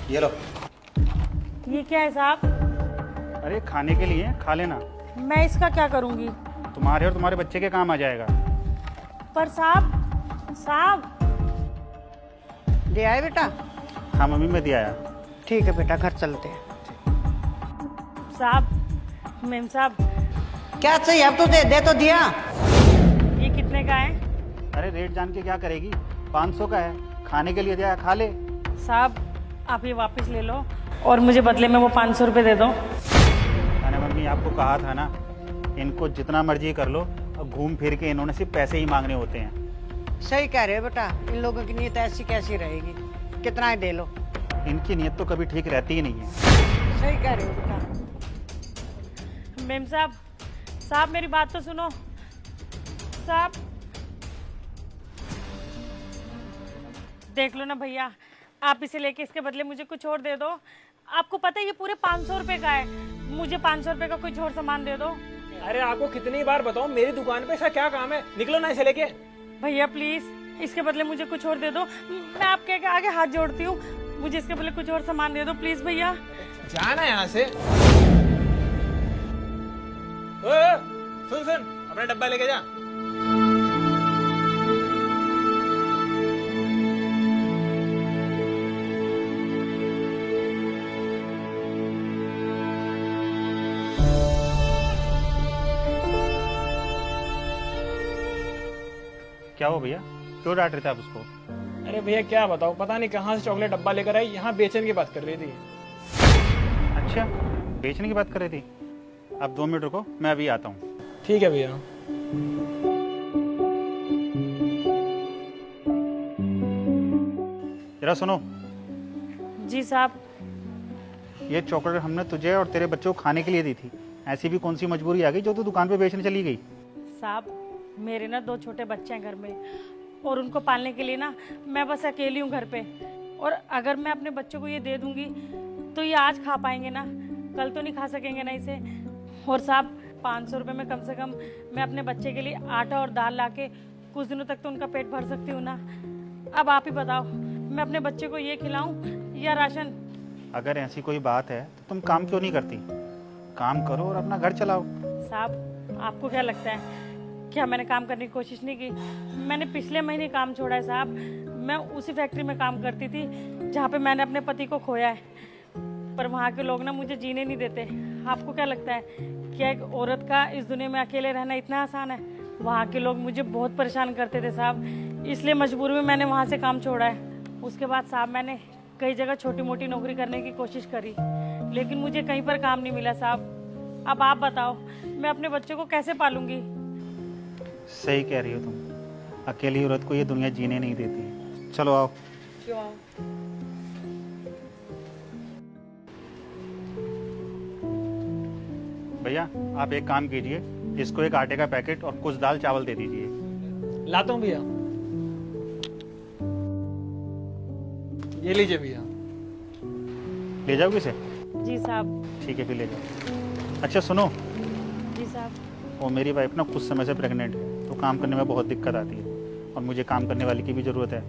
ये लो। ये क्या है साहब? अरे खाने के लिए, खा लेना। मैं इसका क्या करूंगी? तुम्हारे और तुम्हारे बच्चे के काम आ जाएगा। पर साहब दे आए बेटा? हाँ मम्मी, मैं दिया आया। ठीक है बेटा, घर चलते हैं। साहब, मेम साहब, क्या चाहिए अब तो दे तो दिया। ये कितने का है? अरे रेट जान के क्या करेगी, 500 का है, खाने के लिए दिया, खा ले। साहब आप ये वापस ले लो और मुझे बदले में वो 500 रुपये दे दो। मैंने मम्मी आपको कहा था ना, इनको जितना मर्जी कर लो, अब घूम फिर के इन्होंने सिर्फ पैसे ही मांगने होते हैं। सही कह रहे हो बेटा, इन लोगों की नीयत ऐसी कैसी रहेगी, कितना ही दे लो। इनकी नीयत तो कभी ठीक रहती ही नहीं है। सही कह रहे हो बेटा। मेम साहब मेरी बात तो सुनो। साहब देख लो ना भैया, आप इसे लेके इसके बदले मुझे कुछ और दे दो। आपको पता है ये पूरे 500 रुपए का है, मुझे 500 रुपए का कुछ और सामान दे दो। अरे आपको कितनी बार बताऊं, मेरी दुकान पे ऐसा क्या काम है, निकलो ना इसे लेके। भैया प्लीज इसके बदले मुझे कुछ और दे दो, मैं आपके आगे हाथ जोड़ती हूँ, मुझे इसके बदले कुछ और सामान दे दो प्लीज भैया। जाना यहाँ से। सुन अपना डब्बा लेके जा। क्या हो भैया, क्यों डांट रहे थे आप उसको? अरे भैया क्या बताओ, पता नहीं कहाँ से चॉकलेट डब्बा लेकर आई, यहाँ बेचने की बात कर रही थी। अच्छा, बेचने की बात कर रही थी। आप 2 मिनट रुको, मैं अभी आता हूँ। ठीक है भैया। जरा सुनो। जी साहब। ये चॉकलेट हमने तुझे और तेरे बच्चों को खाने के लिए दी थी, ऐसी भी कौन सी मजबूरी आ गई जो तू दुकान पे बेचने चली गई? साहब मेरे ना 2 छोटे बच्चे हैं घर में, और उनको पालने के लिए ना मैं बस अकेली हूँ घर पे, और अगर मैं अपने बच्चों को ये दे दूंगी तो ये आज खा पाएंगे ना, कल तो नहीं खा सकेंगे ना इसे। और साहब 500 रुपये में कम से कम मैं अपने बच्चे के लिए आटा और दाल लाके कुछ दिनों तक तो उनका पेट भर सकती हूँ ना। अब आप ही बताओ, मैं अपने बच्चे को ये खिलाऊं या राशन? अगर ऐसी कोई बात है तो तुम काम क्यों नहीं करती? काम करो और अपना घर चलाओ। साहब आपको क्या लगता है क्या मैंने काम करने की कोशिश नहीं की? मैंने पिछले महीने काम छोड़ा है साहब, मैं उसी फैक्ट्री में काम करती थी जहाँ पे मैंने अपने पति को खोया है, पर वहाँ के लोग ना मुझे जीने नहीं देते। आपको क्या लगता है क्या एक औरत का इस दुनिया में अकेले रहना इतना आसान है? वहाँ के लोग मुझे बहुत परेशान करते थे साहब, इसलिए मजबूरी में मैंने वहाँ से काम छोड़ा है। उसके बाद साहब मैंने कई जगह छोटी मोटी नौकरी करने की कोशिश करी, लेकिन मुझे कहीं पर काम नहीं मिला साहब। अब आप बताओ मैं अपने बच्चों को कैसे पालूंगी? सही कह रही हो तुम, अकेली औरत को ये दुनिया जीने नहीं देती। चलो आओ। क्यों आओ? भैया आप एक काम कीजिए, इसको एक आटे का पैकेट और कुछ दाल चावल दे दीजिए। लाता हूँ भैया। ये लीजिए भैया। ले जाओगे इसे? जी साहब। ठीक है फिर ले जाओ। अच्छा सुनो। जी साहब। वो मेरी वाइफ ना कुछ समय से प्रेग्नेंट है, तो काम करने में बहुत दिक्कत आती है, और मुझे काम करने वाली की भी ज़रूरत है।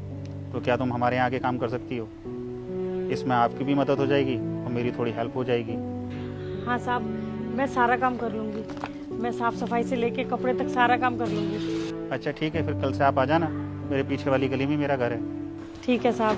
तो क्या तुम हमारे यहाँ आके काम कर सकती हो? इसमें आपकी भी मदद हो जाएगी और मेरी थोड़ी हेल्प हो जाएगी। हाँ साहब, मैं सारा काम कर लूँगी, मैं साफ सफाई से लेके कपड़े तक सारा काम कर लूँगी। अच्छा ठीक है, फिर कल से आप आ जाना, मेरे पीछे वाली गली में मेरा घर है। ठीक है साहब।